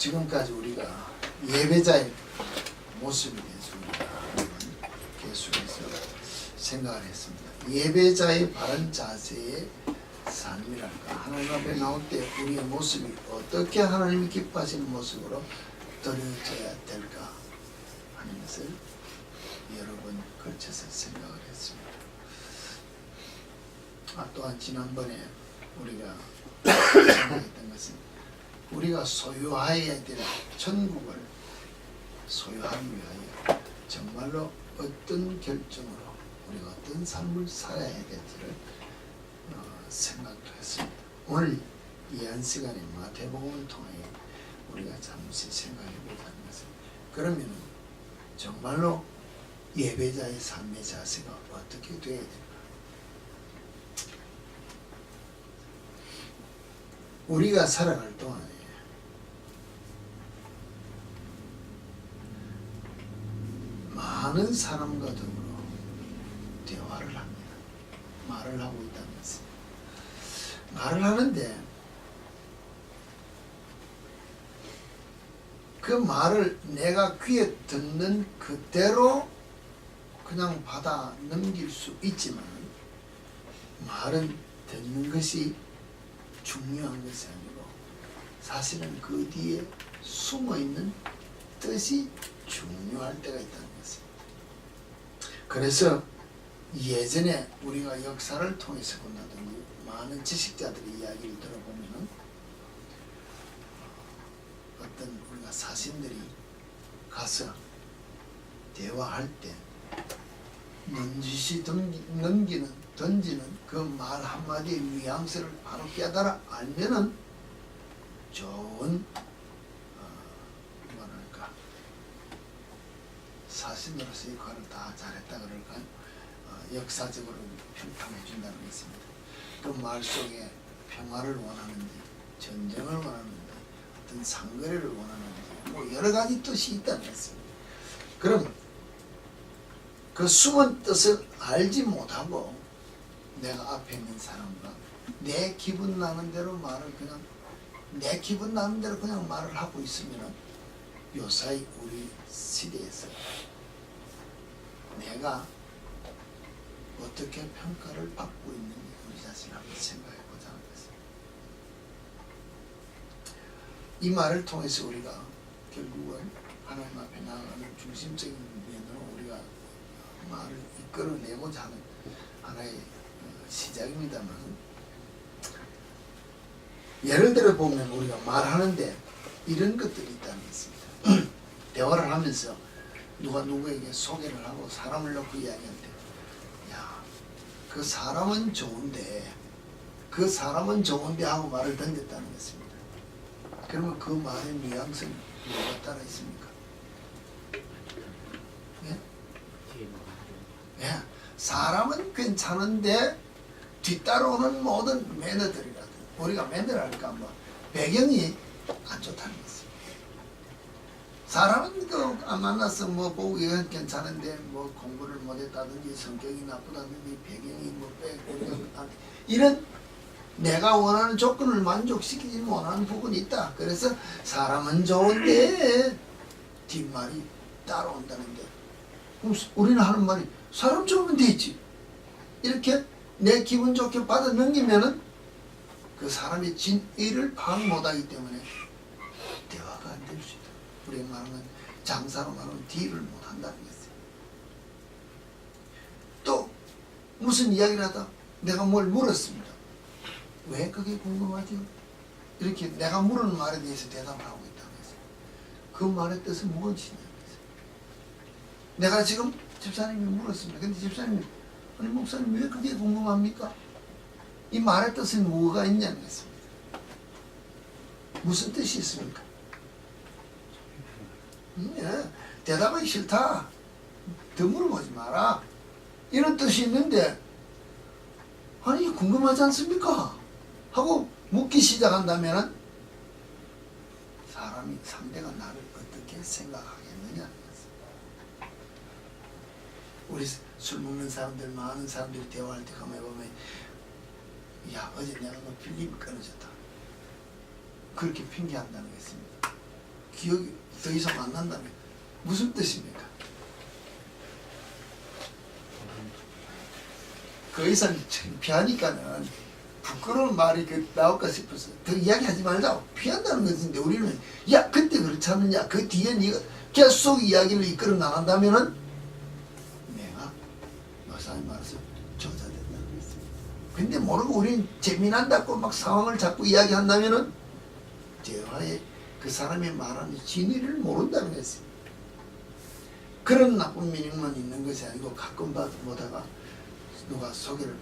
지금까지 우리가 예배자의 모습에 대해서 우리가 계속해서 생각을 했습니다. 예배자의 바른 자세의 삶이랄까, 하나님 앞에 나올 때 우리의 모습이 어떻게 하나님이 기뻐하시는 모습으로 드려져야 될까 하는 것을 여러 번 걸쳐서 생각을 했습니다. 또한 지난번에 우리가 생각했던 것은 우리가 소유하여야 될 천국을 소유하기 위하여 정말로 어떤 결정으로 우리가 어떤 삶을 살아야 될지를 생각도 했습니다. 오늘 이 한 시간에 마태복음을 통해 우리가 잠시 생각해 보자는 것은, 그러면 정말로 예배자의 삶의 자세가 어떻게 되어야 될까? 우리가 살아갈 동안에 많은 사람과 더불어 대화를 합니다. 말을 하고 있다는 것은, 말을 하는데 그 말을 내가 귀에 듣는 그대로 그냥 받아 넘길 수 있지만, 말은 듣는 것이 중요한 것이 아니고 사실은 그 뒤에 숨어있는 뜻이 중요할 때가 있다는 것입니다. 그래서 예전에 우리가 역사를 통해서 본다든지 많은 지식자들의 이야기를 들어보면 어떤 우리가 사신들이 가서 대화할 때 넌지시 던지는 그 말 한마디의 뉘앙스를 바로 깨달아 알면은 좋은 뭐랄까 사신으로서의 역할을 다 잘했다 그럴까, 역사적으로 평가해 준다는 것입니다. 그 말 속에 평화를 원하는지, 전쟁을 원하는지, 어떤 상거래를 원하는지, 뭐 여러 가지 뜻이 있다는 것입니다. 그럼 그 숨은 뜻을 알지 못하고 내가 앞에 있는 사람과 내 기분 나는 대로 말을 그냥 내 기분 나는 대로 그냥 말을 하고 있으면 요사이 우리 시대에서 내가 어떻게 평가를 받고 있는지 우리 자신을 한번 생각해 보자는 것입니다. 이 말을 통해서 우리가 결국은 하나님 앞에 나아가는 중심적인 면으로 우리가 말을 이끌어내고자 하는 하나의 시작입니다만, 예를 들어 보면 우리가 말하는데 이런 것들이 있다는 것입니다. 대화를 하면서 누가 누구에게 소개를 하고 사람을 놓고 이야기할 때, 야, 그 사람은 좋은데 하고 말을 던졌다는 것입니다. 그러면 그 말의 뉘앙스는 뭐가 따라 있습니까? 예? 예, 사람은 괜찮은데 뒤따라오는 모든 매너들이라든, 우리가 매너랄까 뭐 배경이 안 좋다는 것입니다. 사람은 안 만나서 뭐 보기엔 괜찮은데 뭐 공부를 못했다든지 성격이 나쁘다든지 배경이 뭐 빼고 이런 내가 원하는 조건을 만족시키지 못하는 부분이 있다. 그래서 사람은 좋은데 뒷말이 따라온다는데, 그럼 우리는 하는 말이 사람 좋으면 되지. 이렇게 내 기분 좋게 받아 넘기면은 그 사람의 진의를 파악 못하기 때문에 대화가 안 될 수 있다. 우리 말하면 장사로 말하면 딜을 못한다는 것이에요. 또 무슨 이야기를 하다 내가 뭘 물었습니다. 왜 그게 궁금하죠? 이렇게 내가 물은 말에 대해서 대답을 하고 있다는 것이에요. 그 말의 뜻은 무엇이냐는 것이에요. 내가 지금 집사님이 물었습니다. 근데 집사님이, 아니 목사님 왜 그게 궁금합니까? 이 말의 뜻은 뭐가 있냐는 것입니다. 무슨 뜻이 있습니까? 대답하기 싫다. 더 물어보지 마라. 이런 뜻이 있는데, 아니 궁금하지 않습니까? 하고 묻기 시작한다면 사람이, 상대가 나를 어떻게 생각하겠느냐는 것입니다. 우리 술 먹는 사람들, 많은 사람들이 대화할 때 가만히 보면, 야, 어제 내가 너 필름이 끊어졌다. 그렇게 핑계한다는 것입니다. 기억이 더 이상 안 난다면 무슨 뜻입니까? 그 이상 창피하니까는 부끄러운 말이 나올까 싶어서 더 이야기하지 말자고 피한다는 것인데, 우리는 야 그때 그렇지 않느냐, 그 뒤에 네가 계속 이야기를 이끌어 나간다면은 내가 목사님 말씀 저자된다는 거지. 근데 모르고 우리는 재미난다고 막 상황을 자꾸 이야기한다면은 대화에 그 사람이 말하는 진리를 모른다는 거지. 그런 나쁜 미닝만 있는 것이 아니고, 가끔 보다가 누가 소개를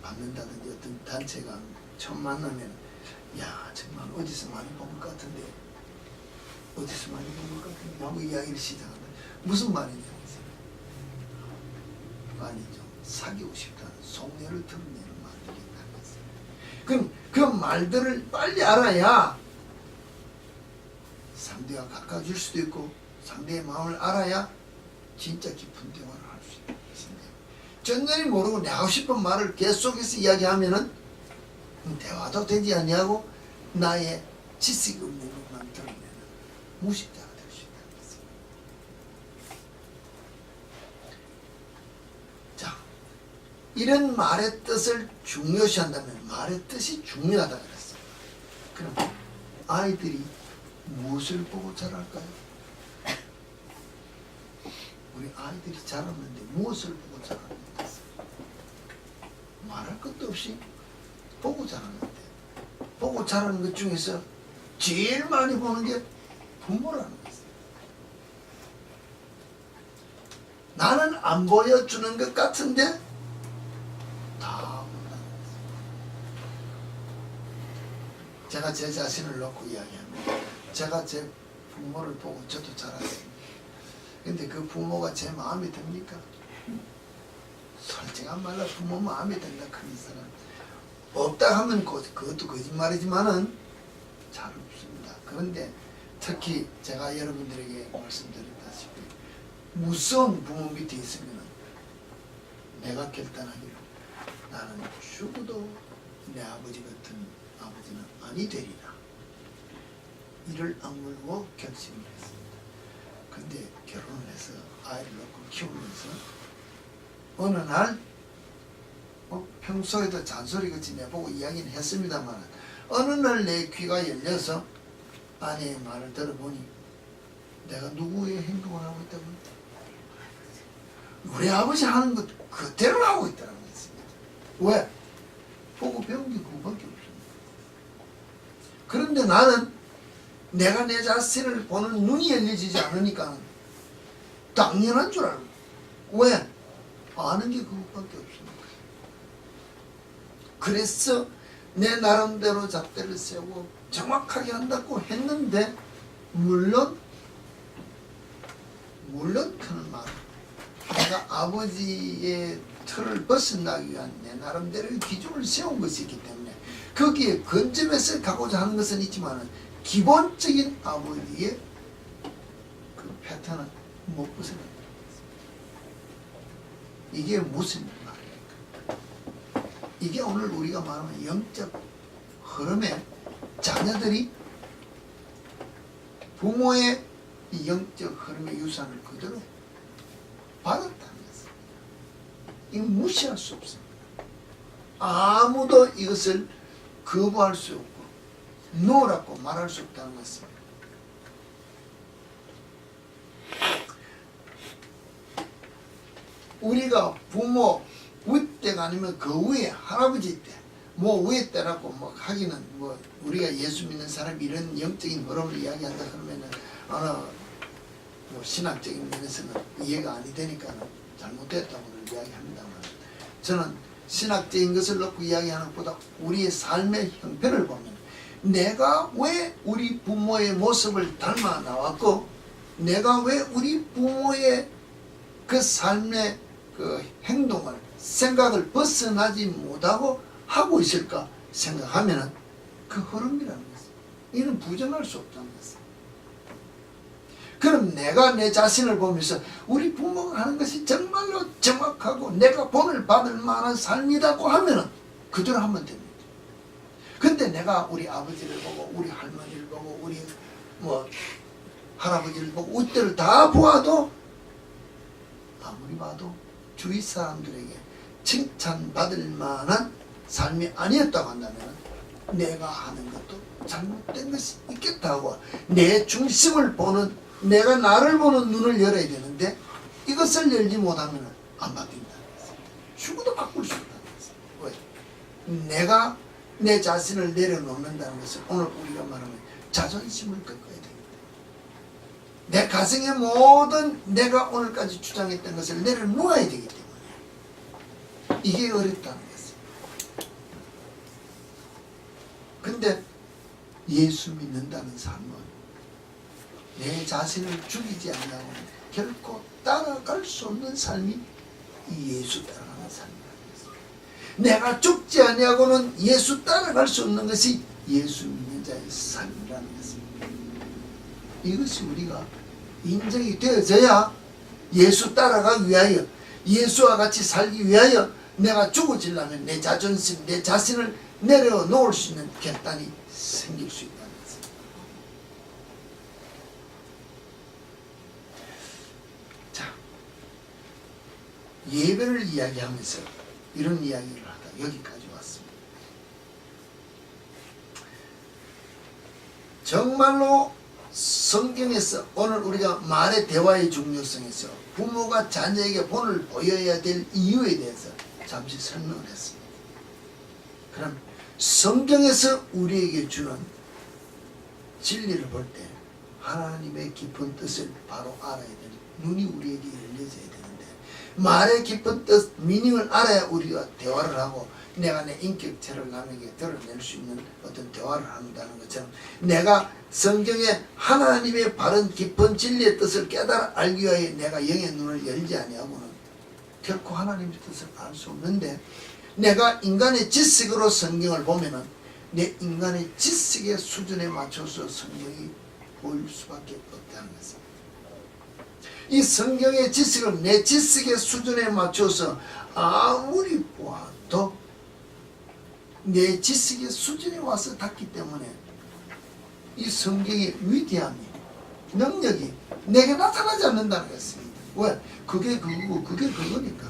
받는다든지 어떤 단체가 처음 만나면 야 정말 어디서 많이 본 것 같은데, 어디서 많이 본 것 같은데 하고 이야기를 시작한다. 무슨 말이냐면, 아니 좀 사귀고 싶다는 속내를 드러내는 말이겠다는 거지. 그럼 그 말들을 빨리 알아야 상대와 가까워질 수도 있고, 상대의 마음을 알아야 진짜 깊은 대화를 할 수 있는 것인데, 전전히 모르고 내 하고 싶은 말을 계속해서 이야기하면은 대화도 되지 아니하고 나의 지식 없는 것만 드러내는 무식자가 될 수 있다는 것입니다. 자, 이런 말의 뜻을 중요시한다면 말의 뜻이 중요하다 그랬어요. 그럼 아이들이 무엇을 보고 자랄까요? 우리 아이들이 자랐는데 무엇을 보고 자랐는지 말할 것도 없이 보고 자랐는데, 보고 자라는 것 중에서 제일 많이 보는 게 부모라는 거죠. 나는 안 보여주는 것 같은데 다 본다는 거죠. 제가 제 자신을 놓고 이야기합니다. 제가 제 부모를 보고 저도 자랐습니다. 근데 그 부모가 제 마음에 듭니까? 솔직한 말로 부모 마음에 든다 큰 이상은 없다 하면 그것도 거짓말이지만은 잘 없습니다. 그런데 특히 제가 여러분들에게 말씀드렸다시피 무서운 부모 밑에 있으면 내가 결단하기로 나는 죽어도 내 아버지 같은 아버지는 아니 되리라, 이를 악물고 결심을 했습니다. 근데 결혼을 해서 아이를 낳고 키우면서 어느 날 평소에도 잔소리같이 내보고 이야기는 했습니다만, 어느 날 내 귀가 열려서 아내의 말을 들어보니 내가 누구의 행동을 하고 있다고, 우리 아버지 하는 것 그대로 하고 있다는 것입니다. 왜? 보고 배운 게 그거밖에 없습니다. 그런데 나는 내가 내 자신을 보는 눈이 열려지지 않으니까 당연한 줄 알고, 왜? 아는 게 그것밖에 없습니다. 그래서 내 나름대로 잣대를 세우고 정확하게 한다고 했는데, 물론 그는 말, 내가 아버지의 틀을 벗어나기 위한 내 나름대로의 기준을 세운 것이 있기 때문에 거기에 근접해서 가고자 하는 것은 있지만 기본적인 아버지의 그 패턴은 못 벗어납니다. 이게 무슨 말입니까? 이게 오늘 우리가 말하는 영적 흐름에 자녀들이 부모의 이 영적 흐름의 유산을 그대로 받았다는 것입니다. 이건 무시할 수 없습니다. 아무도 이것을 거부할 수 없고 노라고 말할 수 없다는 것입니다. 우리가 부모 윗대가 아니면 그 위에 할아버지 때, 뭐 위에 때라고 뭐 하기는, 뭐 우리가 예수 믿는 사람이 이런 영적인 흐름을 이야기한다 그러면은 어느 뭐 신학적인 면에서는 이해가 아니 되니까는 잘못됐다고는 이야기합니다만, 저는 신학적인 것을 놓고 이야기하는 것보다 우리의 삶의 형편을 보면 내가 왜 우리 부모의 모습을 닮아 나왔고, 내가 왜 우리 부모의 그 삶의 그 행동을, 생각을 벗어나지 못하고 하고 있을까 생각하면은 그 흐름이라는 것입니다. 이는 부정할 수 없다는 것입니다. 그럼 내가 내 자신을 보면서 우리 부모가 하는 것이 정말로 정확하고 내가 본을 받을 만한 삶이라고 하면은 그대로 하면 됩니다. 근데 내가 우리 아버지를 보고 우리 할머니를 보고 우리 뭐 할아버지를 보고 웃대를 다 보아도 아무리 봐도 주위 사람들에게 칭찬받을 만한 삶이 아니었다고 한다면 내가 하는 것도 잘못된 것이 있겠다 하고 내 중심을 보는, 내가 나를 보는 눈을 열어야 되는데 이것을 열지 못하면 안 바뀐다는 것입니다. 죽어도 바꿀 수 없다는 것입니다. 왜? 내가 내 자신을 내려놓는다는 것은 오늘 우리가 말하면 자존심을 꺾어야 됩니다. 내 가정의 모든 내가 오늘까지 주장했던 것을 내려놓아야 되기 때문에 이게 어렵다는 것입니다. 근데 예수 믿는다는 삶은 내 자신을 죽이지 않냐고는 결코 따라갈 수 없는 삶이 예수 따라가는 삶이라는 것입니다. 내가 죽지 않냐고는 예수 따라갈 수 없는 것이 예수 믿는 자의 삶이라는 것입니다. 이것이 우리가 인정이 되어져야 예수 따라가기 위하여, 예수와 같이 살기 위하여 내가 죽어지려면 내 자존심, 내 자신을 내려놓을 수 있는 결단이 생길 수 있다는 것입니다. 자, 예배를 이야기하면서 이런 이야기를 하다 여기까지 왔습니다. 정말로 성경에서 오늘 우리가 말의 대화의 중요성에서 부모가 자녀에게 본을 보여야 될 이유에 대해서 잠시 설명을 했습니다. 그럼 성경에서 우리에게 주는 진리를 볼 때 하나님의 깊은 뜻을 바로 알아야 되는 눈이 우리에게 열려져야 되는데, 말의 깊은 뜻, 미닝을 알아야 우리가 대화를 하고 내가 내 인격체를 남에게 드러낼 수 있는 어떤 대화를 한다는 것처럼 내가 성경의 하나님의 바른 깊은 진리의 뜻을 깨달아 알기 위하여 내가 영의 눈을 열지 아니하고는 결코 하나님의 뜻을 알 수 없는데, 내가 인간의 지식으로 성경을 보면은 내 인간의 지식의 수준에 맞춰서 성경이 보일 수밖에 없다는 것입니다. 이 성경의 지식을 내 지식의 수준에 맞춰서 아무리 보아도 내 지식의 수준에 와서 닿기 때문에 이 성경의 위대함이, 능력이 내게 나타나지 않는다는 것입니다. 왜? 그게 그거고 그게 그거니까.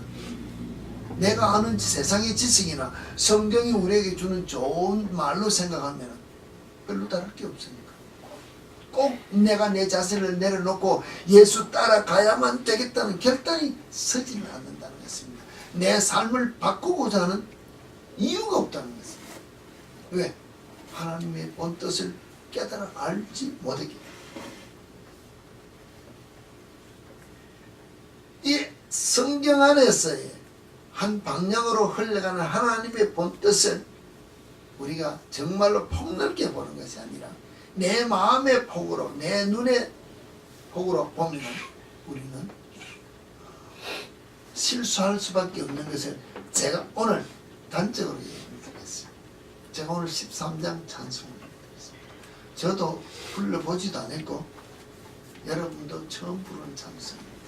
내가 아는 세상의 지식이나 성경이 우리에게 주는 좋은 말로 생각하면 별로 다를 게 없으니까. 꼭 내가 내 자신을 내려놓고 예수 따라가야만 되겠다는 결단이 서지는 않는다는 것입니다. 내 삶을 바꾸고자 하는 이유가 없다는 것입니다. 왜? 하나님의 본 뜻을 깨달아 알지 못하기. 이 성경 안에서의 한 방향으로 흘러가는 하나님의 본 뜻을 우리가 정말로 폭넓게 보는 것이 아니라 내 마음의 폭으로, 내 눈의 폭으로 보면 우리는 실수할 수밖에 없는 것을 제가 오늘 단적으로 얘기하겠습니다. 제가 오늘 13장 찬송을 드렸습니다. 저도 불러보지도 않았고 여러분도 처음 부르는 찬송입니다.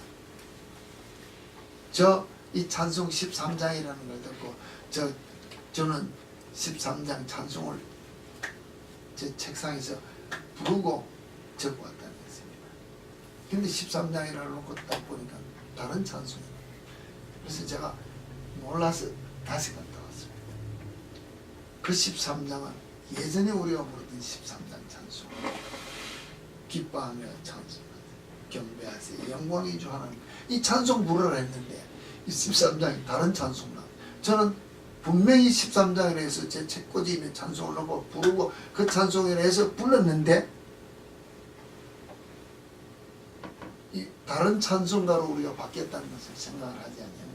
이 찬송 13장이라는 걸 듣고 저는 13장 찬송을 제 책상에서 부르고 적고 왔다는 것입니다. 근데 13장이라고 놓고 딱 보니까 다른 찬송이에요. 그래서 제가 몰라서 다시 갔다 왔습니다. 그 13장은 예전에 우리가 부르던 13장 찬송, 기뻐하며 찬송하세요, 경배하세요, 영광이 주 하나님, 이 찬송 부르라 했는데 이 13장이 다른 찬송나. 저는 분명히 13장이라 해서 제 책꽂이에 있는 찬송을 넣고 부르고 그 찬송이라 해서 불렀는데 이 다른 찬송가로 우리가 바뀌었다는 것을 생각을 하지 않냐고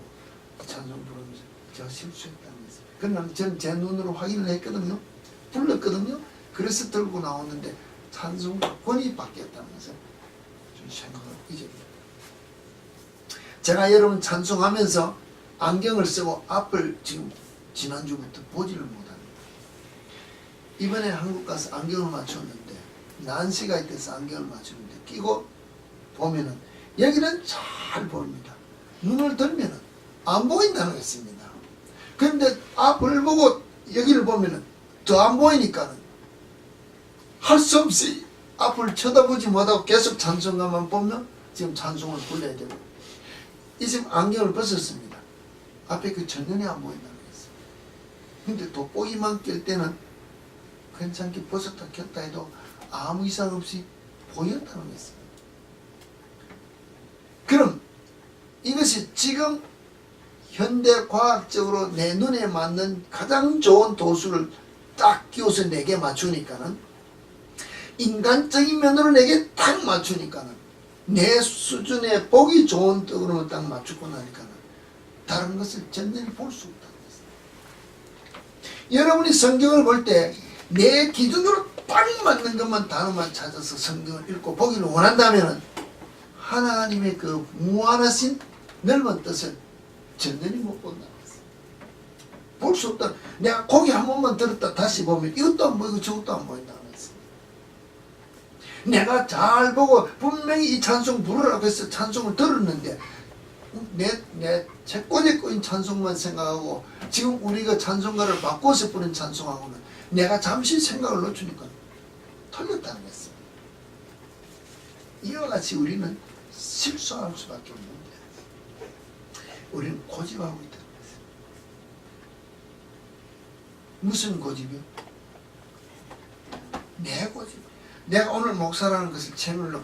그 찬송 부르면서 제가 실수했다는 것을. 그러나 저는 제 눈으로 확인을 했거든요. 불렀거든요. 그래서 들고 나오는데 찬송가 권이 바뀌었다는 것을 좀 생각을 잊어버렸어요. 제가 여러분 찬송하면서 안경을 쓰고 앞을 지금 지난주부터 보지를 못합니다. 이번에 한국 가서 안경을 맞췄는데 난시가 있어서 안경을 맞췄는데 끼고 보면은 여기는 잘 보입니다. 눈을 들면은 안 보인다는 것입니다. 그런데 앞을 보고 여기를 보면은 더 안 보이니까는 할 수 없이 앞을 쳐다보지 못하고 계속 찬송가만 보면 지금 찬송을 불러야 되고, 이 지금 안경을 벗었습니다. 앞에 그 전면이 안 보인다는 거였어요. 근데 돋보기만 낄 때는 괜찮게 벗었다 켰다 해도 아무 이상 없이 보였다는 거였어요. 그럼 이것이 지금 현대 과학적으로 내 눈에 맞는 가장 좋은 도수를 딱 끼워서 내게 맞추니까는, 인간적인 면으로 내게 딱 맞추니까는, 내 수준에 보기 좋은 떡으로 딱 맞추고 나니까는 다른 것을 전혀 볼 수 없다는 것입니다. 여러분이 성경을 볼 때 내 기준으로 딱 맞는 것만 단어만 찾아서 성경을 읽고 보기를 원한다면 하나님의 그 무한하신 넓은 뜻을 전혀 못 본다는 것입니다. 볼 수 없다. 내가 고기 한 번만 들었다 다시 보면 이것도 안 보이고 저것도 안 보인다는 것입니다. 내가 잘 보고 분명히 이 찬송 부르라고 해서 찬송을 들었는데 내 채권에 꼬인 찬송만 생각하고 지금 우리가 찬송가를 바꿔서 부른 찬송하고는 내가 잠시 생각을 놓치니까 틀렸다는 것입니다. 이와 같이 우리는 실수할 수밖에 없는데 우리는 고집하고 있다는 것입니다. 무슨 고집이요? 내 고집. 내가 오늘 목사라는 것을 채널로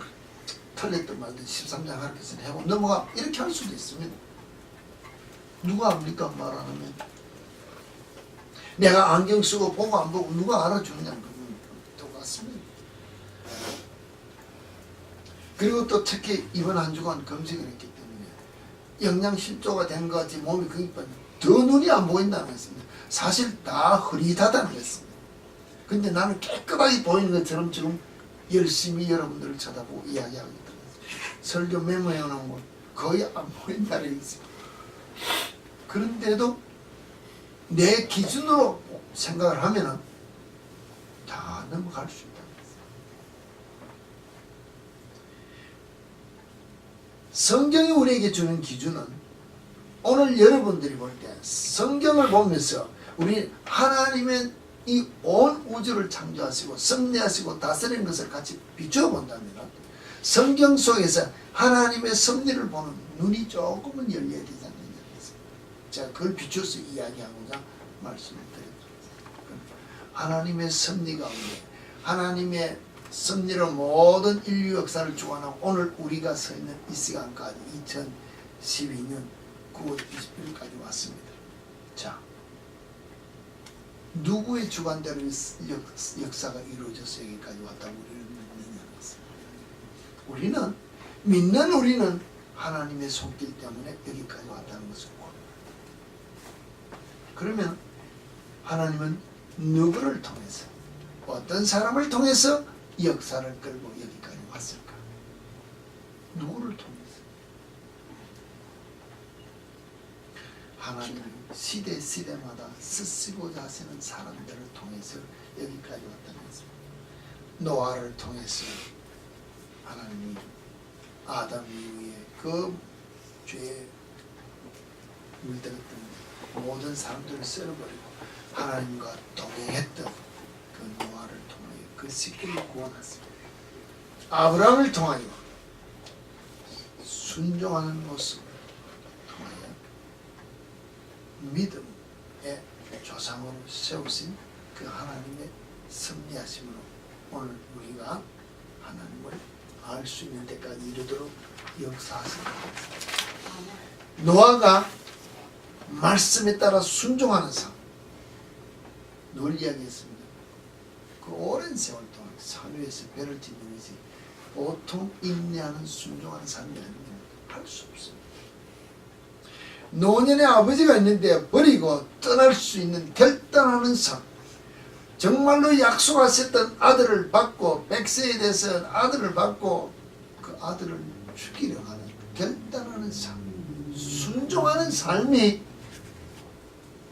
틀렸든 말든 13장 가르쳐서 해보고 넘어가 이렇게 할 수도 있습니다. 누가 압니까? 말 안 하면. 내가 안경 쓰고 보고 안 보고 누가 알아주느냐는 건 똑같습니다. 그리고 또 특히 이번 한 주간 검색을 했기 때문에 영양실조가 된 것 같이 몸이 그니까 더 눈이 안 보인다는 것입니다. 사실 다 흐릿하다는 것입니다. 근데 나는 깨끗하게 보이는 것처럼 지금 열심히 여러분들을 쳐다보고 이야기하고 있다. 설교 메모해 놓은 거 거의 안 보인다는 것입니다. 그런데도 내 기준으로 생각을 하면은 다 넘어갈 수 있다는 것입니다. 성경이 우리에게 주는 기준은 오늘 여러분들이 볼 때 성경을 보면서 우리 하나님의 이 온 우주를 창조하시고 섭리하시고 다스리는 것을 같이 비추어 본다면 성경 속에서 하나님의 섭리를 보는 눈이 조금은 열려야 되지 않느냐. 제가 그걸 비추어서 이야기하고자 말씀을 드립니다. 하나님의 섭리 가운데 하나님의 섭리로 모든 인류 역사를 주관하고 오늘 우리가 서 있는 이 시간까지 2012년 9월 20일까지 왔습니다. 자, 누구의 주관대로 역사가 이루어져서 여기까지 왔다고 우리는 믿느냐는 것입니다. 우리는 믿는 우리는 하나님의 손길 때문에 여기까지 왔다는 것을 봅니다. 그러면 하나님은 누구를 통해서 어떤 사람을 통해서 역사를 끌고 여기까지 왔을까? 누구를 통해서? 하나님은 시대마다 쓰시고자 하시는 사람들을 통해서 여기까지 왔다는 것입니다. 노아를 통해서 하나님이 아담 이후에 그 죄에 물들었던 모든 사람들을 쓸어버리고 하나님과 동행했던 그 노아를 통하여 그 식구를 구원하십니다. 아브라함을 통하여 순종하는 모습을 통하여 믿음의 조상으로 세우신 그 하나님의 섭리하심으로 오늘 우리가 하나님을 알 수 있는 데까지 이르도록 역사하십니다. 노아가 말씀에 따라 순종하는 삶, 늘 이야기했습니다. 그 오랜 세월 동안 산 위에서 배를 짓는 것이 보통 인내하는 순종하는 삶이 아니면 할 수 없습니다. 노년의 아버지가 있는데 버리고 떠날 수 있는 결단하는 삶, 정말로 약속하셨던 아들을 받고 100세에 대해서 아들을 받고 그 아들을 죽이려 하는 결단하는 삶, 순종하는 삶이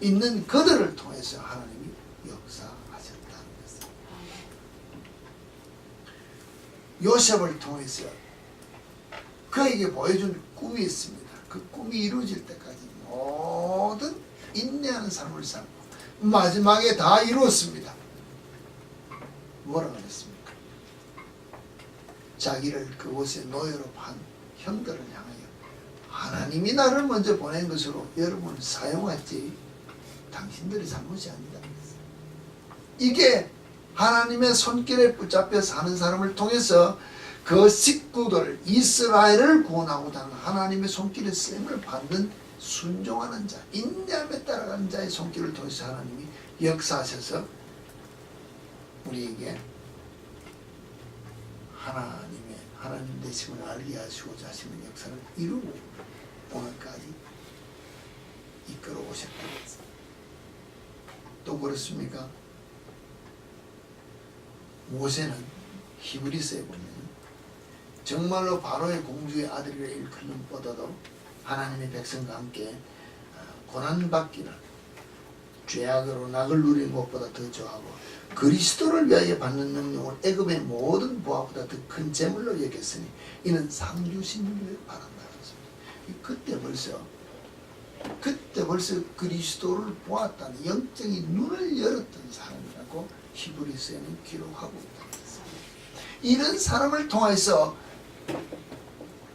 있는 그들을 통해서 하나님이 역사하셨다는 것입니다. 요셉을 통해서 그에게 보여준 꿈이 있습니다. 그 꿈이 이루어질 때까지 모든 인내하는 삶을 살고 마지막에 다 이루었습니다. 뭐라고 그랬습니까? 자기를 그곳에 노예로 판 형들을 향하여 하나님이 나를 먼저 보낸 것으로 여러분을 사용했지 당신들의 잘못이 아니다. 이게 하나님의 손길에 붙잡혀 사는 사람을 통해서 그 식구들 이스라엘을 구원하고자 하는 하나님의 손길에 쓰임을 받는 순종하는 자, 인내함에 따라가는 자의 손길을 통해서 하나님이 역사하셔서 우리에게 하나님 되심을 알게 하시고자 하시는 역사를 이루고 오늘까지 이끌어 오셨다는 것입니다. 또 그렇습니까? 모세는 히브리서에 보면 정말로 바로의 공주의 아들이라 일컬음 뻗어도 하나님의 백성과 함께 고난받기를 죄악으로 낙을 누리는 것보다 더 좋아하고 그리스도를 위하여 받는 능력을 애굽의 모든 보화보다 더 큰 재물로 여겼으니 이는 상 주신 일을 바란다는 것입니다. 그때 벌써 그리스도를 보았다는 영적인 눈을 열었던 사람이라고 히브리서에는 기록하고 있다는 것입니다. 이런 사람을 통해서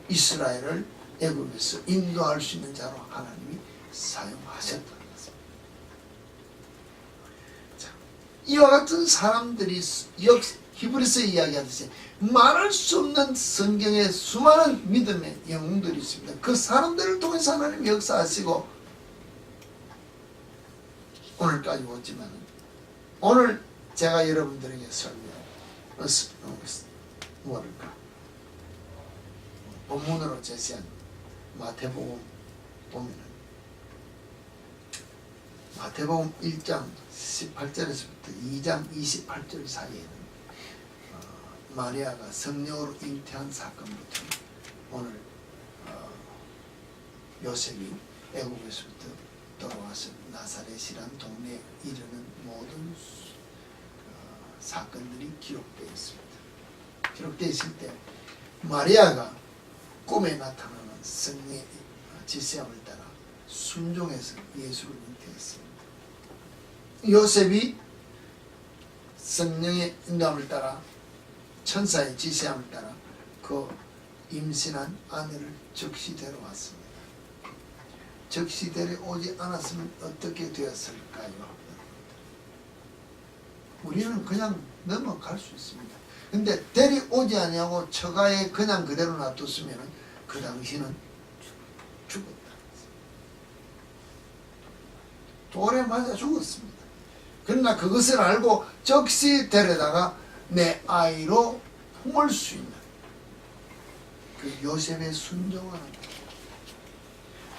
이스라엘을 애굽에서 인도할 수 있는 자로 하나님이 사용하셨다는 것입니다. 자, 이와 같은 사람들이 히브리서 이야기하듯이 말할 수 없는 성경에 수많은 믿음의 영웅들이 있습니다. 그 사람들을 통해서 하나님이 역사하시고 오늘까지 왔지만 오늘 제가 여러분들에게 뭐랄까 본문으로 제시한 마태복음 보면은 마태복음 1장 18절에서부터 2장 28절 사이에는 마리아가 성령으로 잉태한 사건부터 오늘 요셉이 애굽에서부터 돌아와서 나사렛이란 동네에 이르는 모든 사건들이 기록되어 있습니다. 기록되어 있을 때 마리아가 꿈에 나타나는 성령의 지시함을 따라 순종해서 예수를 잉태했습니다. 요셉이 성령의 인도함을 따라 천사의 지시함을 따라 그 임신한 아내를 즉시 데려왔습니다. 즉시 데려오지 않았으면 어떻게 되었을까요? 우리는 그냥 넘어갈 수 있습니다. 근데 데려오지 아니하고 처가에 그냥 그대로 놔뒀으면 그 당시는 죽었다. 돌에 맞아 죽었습니다. 그러나 그것을 알고 즉시 데려다가 내 아이로 품을 수 있는 그 요셉의 순종하는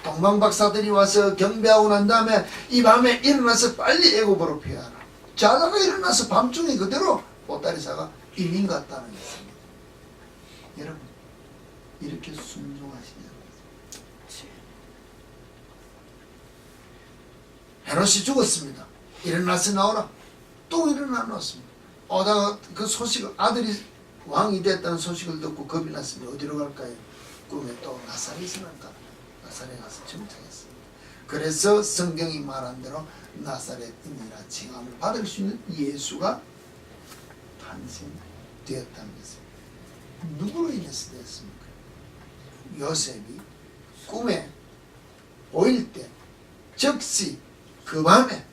동방박사들이 와서 경배하고 난 다음에 이 밤에 일어나서 빨리 애굽으로 피하라. 자다가 일어나서 밤중에 그대로 보따리사가 이민 갔다는 것입니다. 여러분 이렇게 순종하시냐는 거죠. 헤롯이 죽었습니다. 일어나서 나오라. 또 일어나 놓았습니다. 오다가 그 소식을 아들이 왕이 됐다는 소식을 듣고 겁이 났습니다. 어디로 갈까요? 꿈에 또 나사렛을 갈까? 나사렛에 가서 정착했습니다. 그래서 성경이 말한 대로 나사렛인이라 칭함을 받을 수 있는 예수가 탄생되었다는 것입니다. 누구로 인해서 되었습니까? 요셉이 꿈에 보일 때 즉시 그 밤에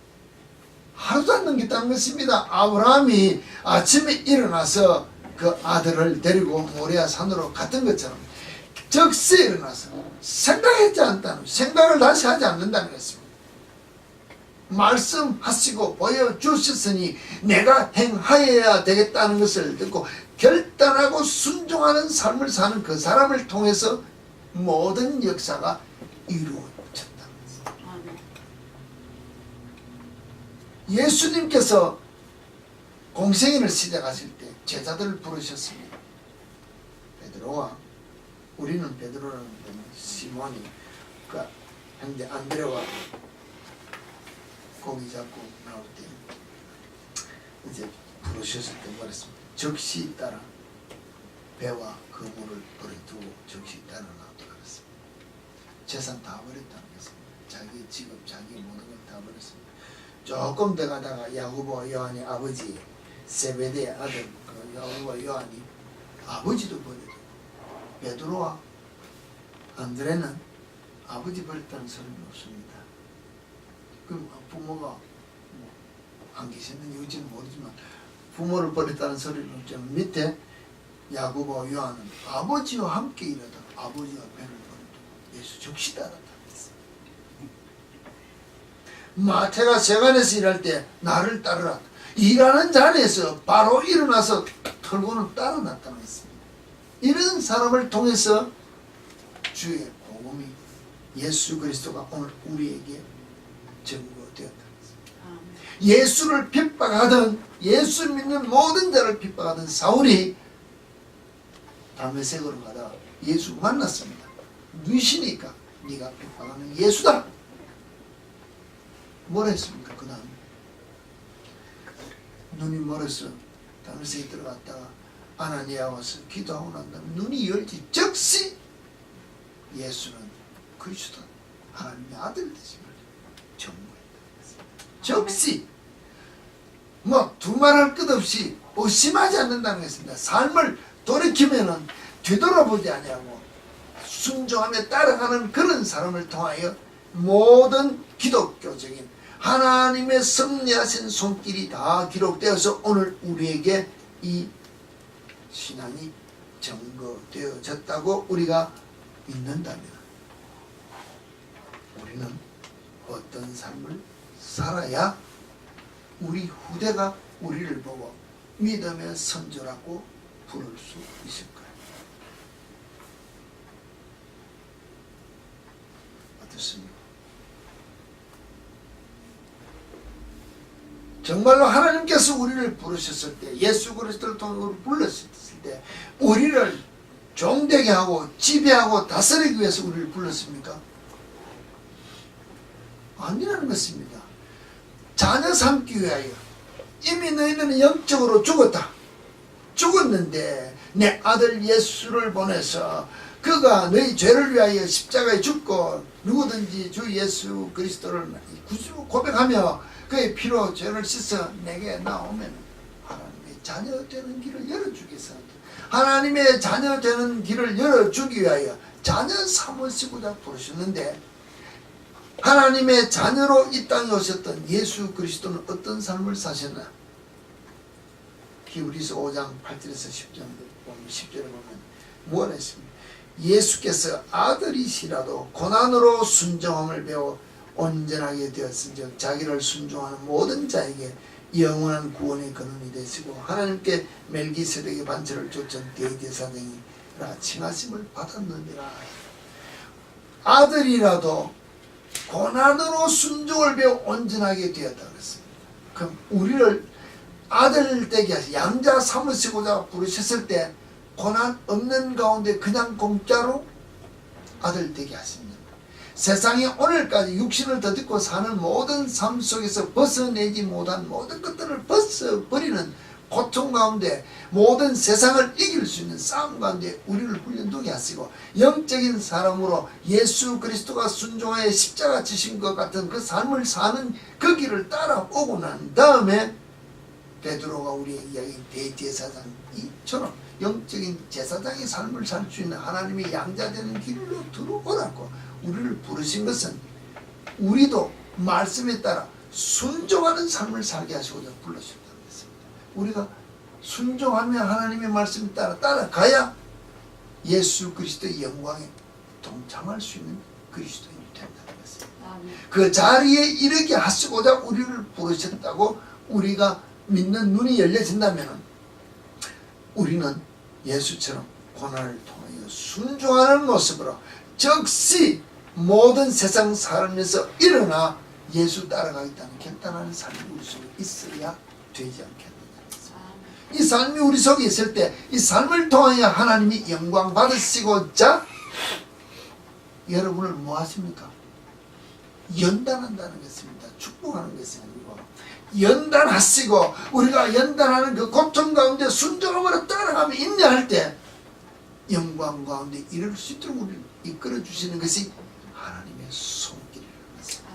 하루도 안 넘겼다는 것입니다. 아브라함이 아침에 일어나서 그 아들을 데리고 모리아 산으로 갔던 것처럼 즉시 일어나서 생각하지 않다는, 생각을 다시 하지 않는다는 것입니다. 말씀하시고 보여주셨으니 내가 행하여야 되겠다는 것을 듣고 결단하고 순종하는 삶을 사는 그 사람을 통해서 모든 역사가 이루어졌다는 것입니다. 예수님께서 공생애를 시작하실 때 제자들을 부르셨습니다. 베드로와, 우리는 베드로라는 데는 시몬이 그 형제 안드레와 고기 잡고 나올 때 이제 부르셨을 때 말했습니다. 즉시 따라 배와 그물을 버려두고 즉시 따라 나오도록 했습니다. 재산 다 버렸다는 것입니다. 자기 직업, 자기 모든 걸 다 버렸습니다. 조금 더 가다가 야고보와 요한의 아버지 세베대의 아들 그 야고보와 요한이 아버지도 버려야 되고, 베드로와 안드레는 아버지 버렸다는 소리는 없습니다. 그럼 부모가 안 계셨는지 어찌는 모르지만 부모를 버렸다는 소리는 없지만 밑에 야고보와 요한은 아버지와 함께 일하다 아버지가 배를 버렸다. 예수 즉시 따랐다. 마태가 세간에서 일할 때 나를 따르라. 일하는 자리에서 바로 일어나서 털고는 따라 나타났습니다. 이런 사람을 통해서 주의 복음이 예수 그리스도가 오늘 우리에게 증거되었다. 예수를 핍박하던 예수 믿는 모든 자를 핍박하던 사울이 다메섹으로 가다가 예수 만났습니다. 누이시니까 네가 핍박하는 예수다. 뭘 했습니까? 그 다음 눈이 멀어서 다메섹에 들어갔다가 아나니아 와서 기도하고 난 다음에 눈이 열지 즉시 예수는 그리스도 하나님의 아들 되심을 정보했다. 즉시 뭐 두말할 것 없이 의심하지 않는다는 것입니다. 삶을 돌이키면은 되돌아보지 아니하고 순종하며 따라가는 그런 사람을 통하여 모든 기독교적인 하나님의 섭리하신 손길이 다 기록되어서 오늘 우리에게 이 신앙이 증거되어졌다고 우리가 믿는다면 우리는 어떤 삶을 살아야 우리 후대가 우리를 보고 믿음의 선조라고 부를 수 있을까요? 어떻습니까? 정말로 하나님께서 우리를 부르셨을 때 예수 그리스도를 통해 불렀을 때 우리를 종되게 하고 지배하고 다스리기 위해서 우리를 불렀습니까? 아니라는 것입니다. 자녀 삼기 위하여. 이미 너희는 영적으로 죽었다. 죽었는데 내 아들 예수를 보내서 그가 너희 죄를 위하여 십자가에 죽고 누구든지 주 예수 그리스도를 구주 고백하며 그의 피로 죄를 씻어 내게 나오면 하나님의 자녀 되는 길을 열어주겠어. 하나님의 자녀 되는 길을 열어주기 위하여 자녀 삼으시고자 부르셨는데 하나님의 자녀로 이 땅에 오셨던 예수 그리스도는 어떤 삶을 사셨나? 히브리서 5장 8절에서 10절에 보면 무엇을 했습니까? 예수께서 아들이시라도 고난으로 순종함을 배워 온전하게 되었은즉 자기를 순종하는 모든 자에게 영원한 구원의 근원이 되시고 하나님께 멜기세덱의 반차를 쫓은 대제사장이라 칭하심을 받았느니라. 아들이라도 고난으로 순종을 배워 온전하게 되었다 그랬습니다. 그럼 우리를 아들 되게 하시 양자 삼으시고자 부르셨을 때 고난 없는 가운데 그냥 공짜로 아들 되게 하십니다. 세상에 오늘까지 육신을 더듬고 사는 모든 삶 속에서 벗어내지 못한 모든 것들을 벗어버리는 고통 가운데 모든 세상을 이길 수 있는 싸움 가운데 우리를 훈련되게 하시고 영적인 사람으로 예수 그리스도가 순종하여 십자가 지신 것 같은 그 삶을 사는 그 길을 따라오고 난 다음에 베드로가 우리의 이야기인 대제사장이처럼 영적인 제사장의 삶을 살 수 있는 하나님의 양자되는 길로 들어오라고 우리를 부르신 것은 우리도 말씀에 따라 순종하는 삶을 살게 하시고자 불러주셨다는 것입니다. 우리가 순종하며 하나님의 말씀에 따라 따라가야 예수 그리스도의 영광에 동참할 수 있는 그리스도인이 된다는 것입니다. 그 자리에 이르게 하시고자 우리를 부르셨다고 우리가 믿는 눈이 열려진다면 우리는 예수처럼 고난을 통하여 순종하는 모습으로 즉시 모든 세상 사람에서 일어나 예수 따라가겠다는 결단하는 삶이 우리 속에 있어야 되지 않겠느냐. 이 삶이 우리 속에 있을 때 이 삶을 통하여 하나님이 영광 받으시고자 여러분을 뭐 하십니까? 연단한다는 것입니다. 축복하는 것이 아니고 연단하시고 우리가 연단하는 그 고통 가운데 순종함으로 따라가며 인내할 때 영광 가운데 이룰 수 있도록 우리를 이끌어 주시는 것이 하나님의 손길이라는 것입니다.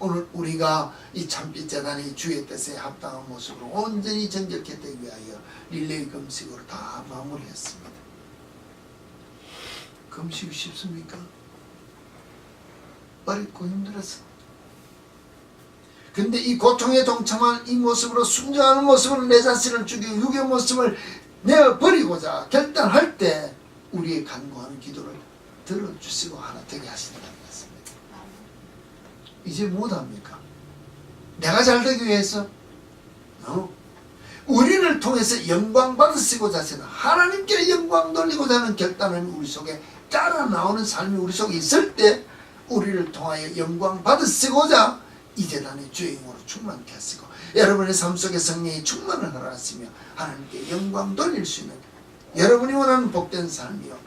오늘 우리가 이 참빛 재단이 주의 뜻에 합당한 모습으로 온전히 정결케 되기 위하여 릴레이 금식으로 다 마무리했습니다. 금식이 쉽습니까? 어렵고 힘들었어. 근데 이 고통에 동참한 이 모습으로 순종하는 모습으로 내 자신을 죽이고 육의 모습을 내어버리고자 결단할 때 우리의 간구하는 기도를 들어주시고 하나 되게 하신다는 것입니다. 이제 못합니까? 내가 잘되기 위해서 우리를 통해서 영광 받으시고자 하시는 하나님께 영광 돌리고자 하는 결단은 우리 속에 따라 나오는 삶이 우리 속에 있을 때 우리를 통하여 영광 받으시고자 이 재단의 주인으로 충만케 하시고 여러분의 삶 속에 성령의 충만을 허락하시며 하나님께 영광 돌릴 수 있는 여러분이 원하는 복된 삶이요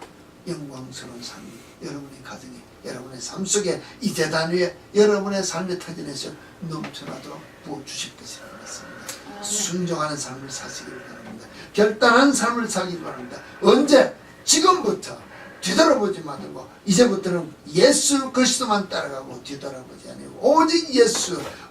영광스러운 삶이 여러분의 가정에 여러분의 삶 속에 이 재단 위에 여러분의 삶의 터전에서 넘쳐나도록 부어주실 것이라고 했습니다. 순종하는 삶을 사시기를 바랍니다. 결단한 삶을 살기를 바랍니다. 언제? 지금부터 뒤돌아보지 말고 이제부터는 예수 그리스도만 따라가고 뒤돌아보지 아니고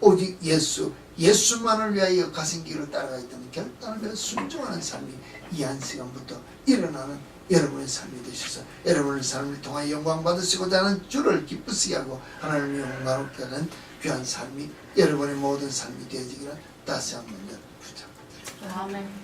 오직 예수 예수만을 위하여 가신 길을 따라가겠다는 결단을 순종하는 삶이 이 한 시간부터 일어나는 여러분의 삶이 되셔서 여러분의 삶을 통해 영광 받으시고자 하는 주를 기쁘시게 하고 하나님의 영광롭게 하는 귀한 삶이 여러분의 모든 삶이 되어지기를 다시 한번 부탁드립니다. 아멘.